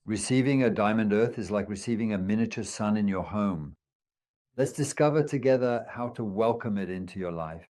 Receiving a diamond earth is like receiving a miniature sun in your home. Let's discover together how to welcome it into your life.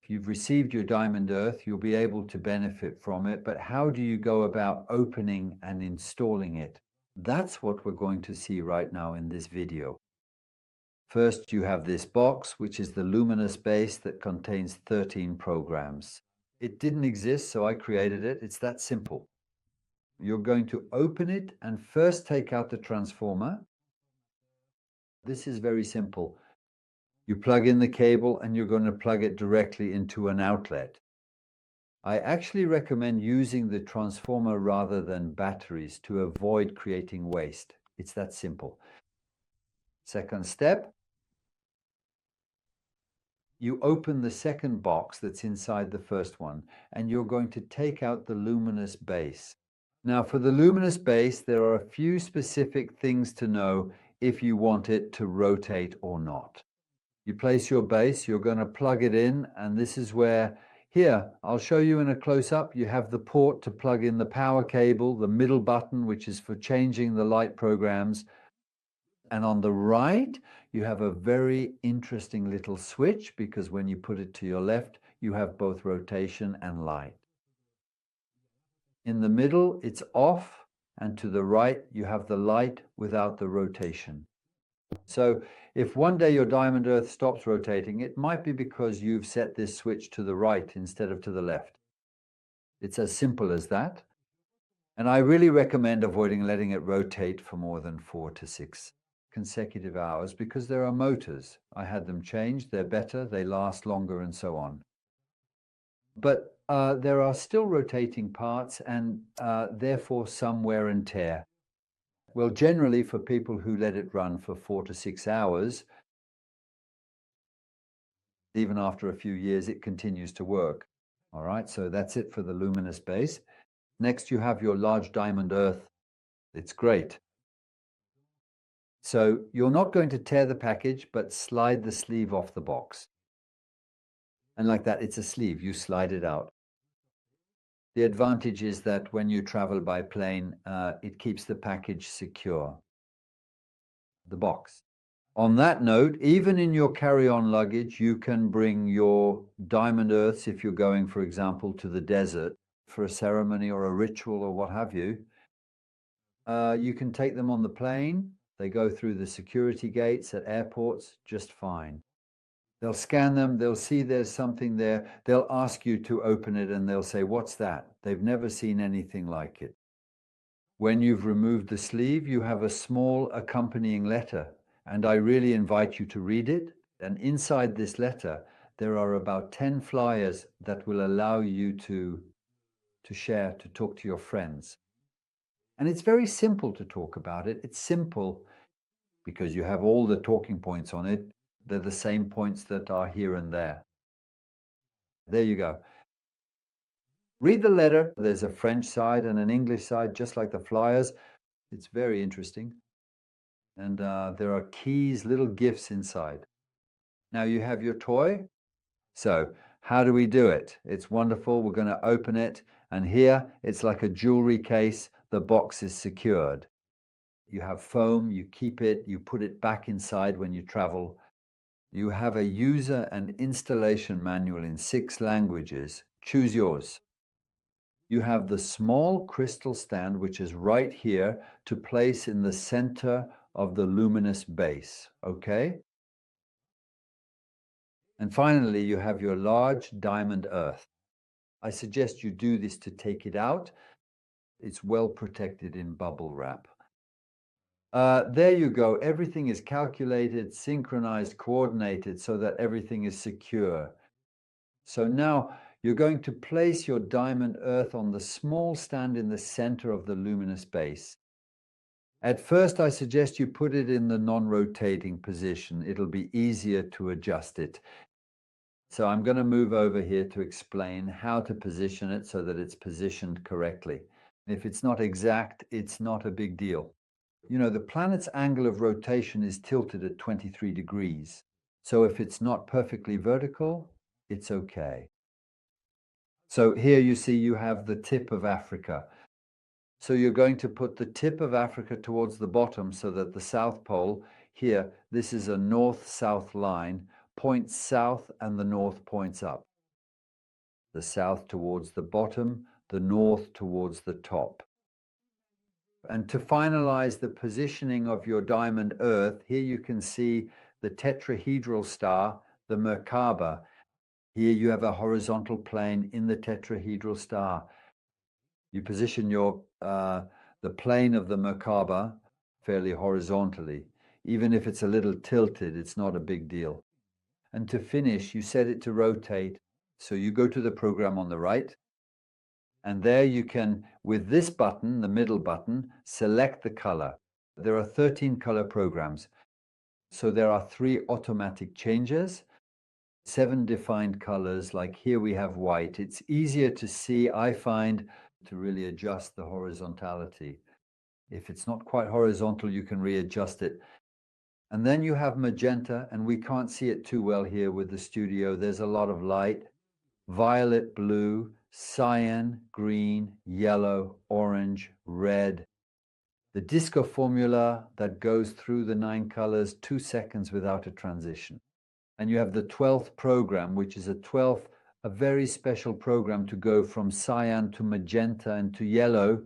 If you've received your diamond earth, you'll be able to benefit from it, but how do you go about opening and installing it? That's what we're going to see right now in this video. First, you have this box, which is the luminous base that contains 13 programs. It didn't exist, so I created it. It's that simple. You're going to open it and first take out the transformer. This is very simple. You plug in the cable and you're going to plug it directly into an outlet. I actually recommend using the transformer rather than batteries to avoid creating waste. It's that simple. Second step, you open the second box that's inside the first one, and you're going to take out the luminous base. Now, for the luminous base, there are a few specific things to know if you want it to rotate or not. You place your base, you're going to plug it in, and this is where, here, I'll show you in a close-up. You have the port to plug in the power cable, the middle button, which is for changing the light programs. And on the right, you have a very interesting little switch, because when you put it to your left, you have both rotation and light. In the middle, it's off, and to the right, you have the light without the rotation. So if one day your diamond earth stops rotating, it might be because you've set this switch to the right instead of to the left. It's as simple as that. And I really recommend avoiding letting it rotate for more than 4 to 6 consecutive hours, because there are motors. I had them changed. They're better. They last longer and so on. But there are still rotating parts and therefore some wear and tear. Well, generally for people who let it run for 4 to 6 hours, even after a few years, it continues to work. All right, so that's it for the luminous base. Next, you have your large diamond earth. It's great. So you're not going to tear the package, but slide the sleeve off the box. And like that, it's a sleeve. You slide it out. The advantage is that when you travel by plane, it keeps the package secure. The box. On that note, even in your carry-on luggage, you can bring your diamond earths if you're going, for example, to the desert for a ceremony or a ritual or what have you. You can take them on the plane. They go through the security gates at airports just fine. They'll scan them. They'll see there's something there. They'll ask you to open it and they'll say, "What's that?" They've never seen anything like it. When you've removed the sleeve, you have a small accompanying letter. And I really invite you to read it. And inside this letter, there are about 10 flyers that will allow you to share, to talk to your friends. And it's very simple to talk about it. It's simple because you have all the talking points on it. They're the same points that are here and there. There you go. Read the letter. There's a French side and an English side, just like the flyers. It's very interesting. And there are keys, little gifts inside. Now you have your toy. So how do we do it? It's wonderful. We're going to open it. And here it's like a jewelry case. The box is secured. You have foam. You keep it. You put it back inside when you travel. You have a user and installation manual in 6 languages. Choose yours. You have the small crystal stand, which is right here, to place in the center of the luminous base, okay? And finally, you have your large diamond earth. I suggest you do this to take it out. It's well protected in bubble wrap. There you go. Everything is calculated, synchronized, coordinated so that everything is secure. So now you're going to place your diamond earth on the small stand in the center of the luminous base. At first, I suggest you put it in the non-rotating position. It'll be easier to adjust it. So I'm going to move over here to explain how to position it so that it's positioned correctly. If it's not exact, it's not a big deal. You know, the planet's angle of rotation is tilted at 23 degrees. So if it's not perfectly vertical, it's okay. So here you see you have the tip of Africa. So you're going to put the tip of Africa towards the bottom so that the South Pole, here, this is a north-south line, points south and the north points up. The south towards the bottom, the north towards the top. And to finalize the positioning of your diamond Earth, here you can see the tetrahedral star, the Merkaba. Here you have a horizontal plane in the tetrahedral star. You position your the plane of the Merkaba fairly horizontally. Even if it's a little tilted, it's not a big deal. And to finish, you set it to rotate. So you go to the program on the right, and there you can, with this button, the middle button, select the color. There are 13 color programs. So there are 3 automatic changes, 7 defined colors, like here we have white. It's easier to see, I find, to really adjust the horizontality. If it's not quite horizontal, you can readjust it. And then you have magenta, and we can't see it too well here with the studio. There's a lot of light. Violet, blue, cyan, green, yellow, orange, red. The disco formula that goes through the 9 colors, 2 seconds without a transition. And you have the 12th program, which is a very special program to go from cyan to magenta and to yellow.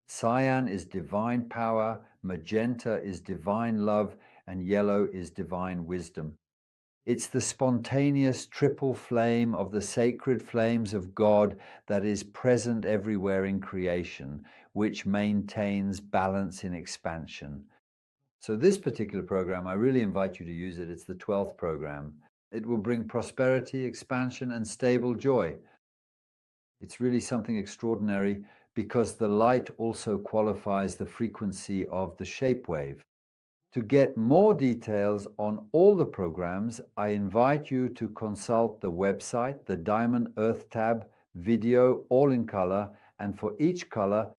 Cyan is divine power, magenta is divine love, and yellow is divine wisdom. It's the spontaneous triple flame of the sacred flames of God that is present everywhere in creation, which maintains balance in expansion. So this particular program, I really invite you to use it. It's the 12th program. It will bring prosperity, expansion, and stable joy. It's really something extraordinary because the light also qualifies the frequency of the shape wave. To get more details on all the programs, I invite you to consult the website, the Diamond Earth tab, video, all in color, and for each color,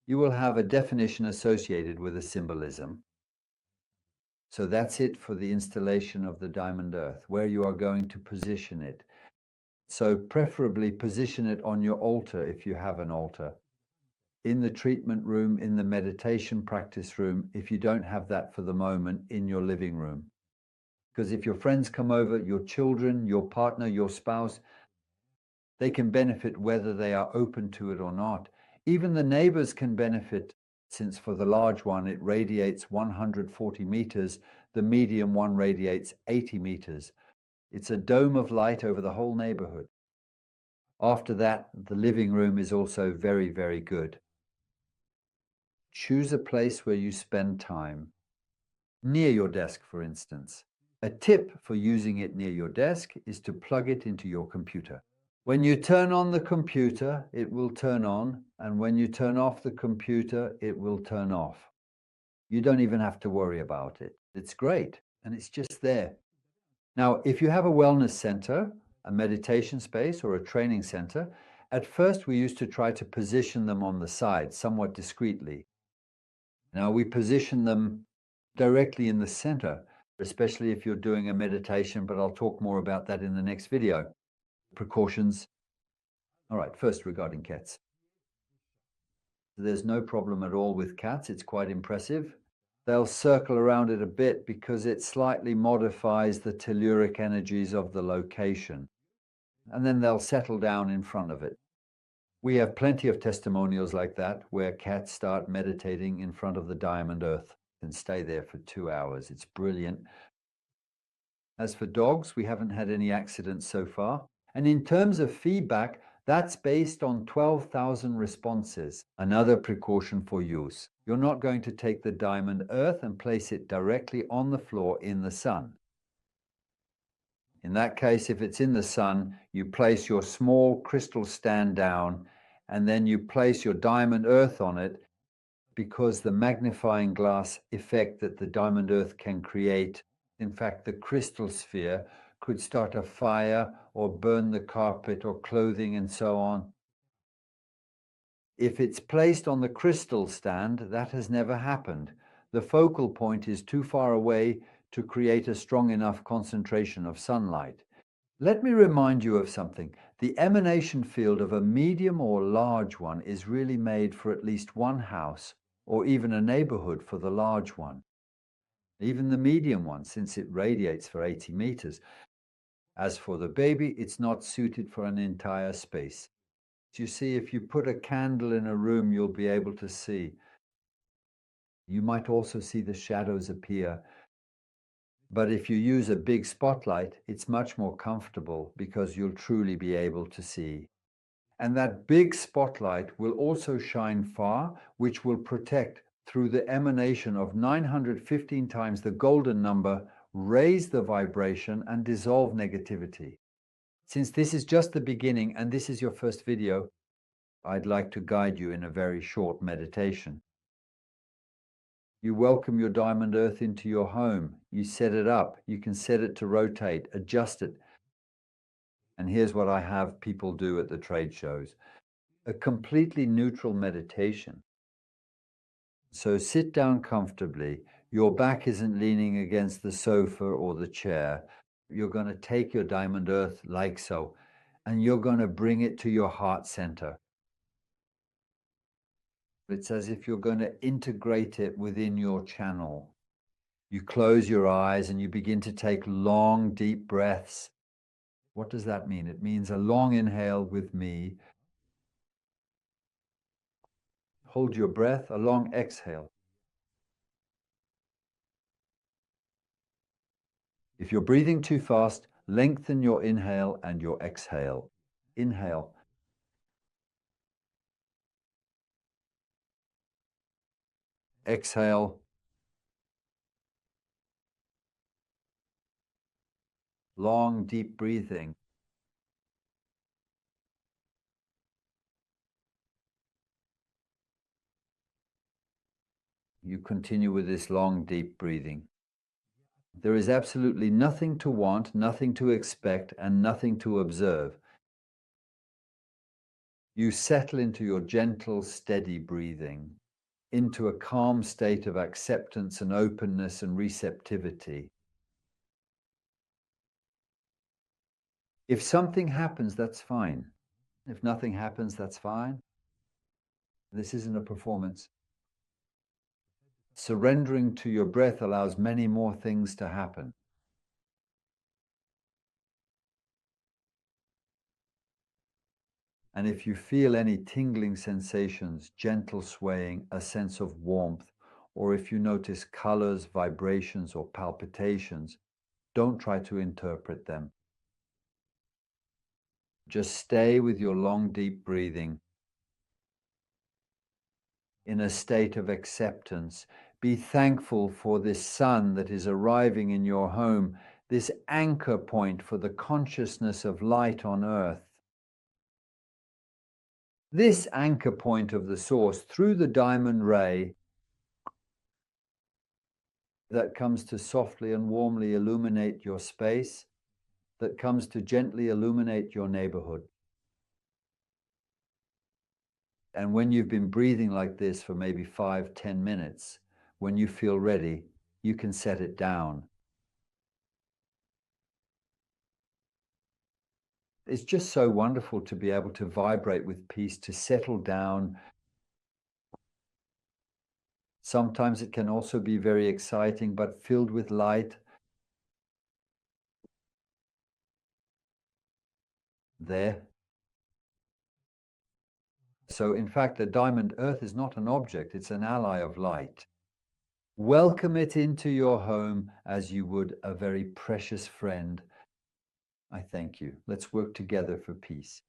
you will have a definition associated with a symbolism. So that's it for the installation of the Diamond Earth, where you are going to position it. So preferably position it on your altar if you have an altar, in the treatment room, in the meditation practice room, if you don't have that for the moment, in your living room. Because if your friends come over, your children, your partner, your spouse, they can benefit whether they are open to it or not. Even the neighbors can benefit, since for the large one, it radiates 140 meters. The medium one radiates 80 meters. It's a dome of light over the whole neighborhood. After that, the living room is also very, very good. Choose a place where you spend time. Near your desk, for instance. A tip for using it near your desk is to plug it into your computer. When you turn on the computer, it will turn on, and when you turn off the computer, it will turn off. You don't even have to worry about it. It's great, and it's just there. Now, if you have a wellness center, a meditation space, or a training center, at first we used to try to position them on the side, somewhat discreetly. Now we position them directly in the center, especially if you're doing a meditation, but I'll talk more about that in the next video. Precautions. All right, first regarding cats. There's no problem at all with cats. It's quite impressive. They'll circle around it a bit because it slightly modifies the telluric energies of the location. And then they'll settle down in front of it. We have plenty of testimonials like that where cats start meditating in front of the Diamond Earth and stay there for 2 hours. It's brilliant. As for dogs, we haven't had any accidents so far. And in terms of feedback, that's based on 12,000 responses. Another precaution for use. You're not going to take the Diamond Earth and place it directly on the floor in the sun. In that case, if it's in the sun, you place your small crystal stand down and then you place your Diamond Earth on it, because the magnifying glass effect that the diamond earth can create, in fact, the crystal sphere could start a fire or burn the carpet or clothing and so on. If it's placed on the crystal stand, that has never happened. The focal point is too far away to create a strong enough concentration of sunlight. Let me remind you of something. The emanation field of a medium or large one is really made for at least one house or even a neighborhood for the large one. Even the medium one, since it radiates for 80 meters. As for the baby, it's not suited for an entire space. You see, if you put a candle in a room, you'll be able to see. You might also see the shadows appear. But if you use a big spotlight, it's much more comfortable because you'll truly be able to see. And that big spotlight will also shine far, which will protect through the emanation of 915 times the golden number, raise the vibration and dissolve negativity. Since this is just the beginning and this is your first video, I'd like to guide you in a very short meditation. You welcome your diamond earth into your home. You set it up. You can set it to rotate, adjust it. And here's what I have people do at the trade shows. A completely neutral meditation. So sit down comfortably. Your back isn't leaning against the sofa or the chair. You're going to take your diamond earth like so, and you're going to bring it to your heart center. It's as if you're going to integrate it within your channel. You close your eyes and you begin to take long, deep breaths. What does that mean? It means a long inhale with me. Hold your breath, a long exhale. If you're breathing too fast, lengthen your inhale and your exhale. Inhale. Exhale. Long, deep breathing. You continue with this long, deep breathing. There is absolutely nothing to want, nothing to expect, and nothing to observe. You settle into your gentle, steady breathing, into a calm state of acceptance and openness and receptivity. If something happens, that's fine. If nothing happens, that's fine. This isn't a performance. Surrendering to your breath allows many more things to happen. And if you feel any tingling sensations, gentle swaying, a sense of warmth, or if you notice colors, vibrations, or palpitations, don't try to interpret them. Just stay with your long, deep breathing in a state of acceptance. Be thankful for this sun that is arriving in your home, this anchor point for the consciousness of light on earth. This anchor point of the source through the diamond ray that comes to softly and warmly illuminate your space, that comes to gently illuminate your neighborhood. And when you've been breathing like this for maybe 5-10 minutes, when you feel ready, you can set it down. It's just so wonderful to be able to vibrate with peace, to settle down. Sometimes it can also be very exciting, but filled with light. There. So in fact, the diamond earth is not an object, it's an ally of light. Welcome it into your home as you would a very precious friend. I thank you. Let's work together for peace.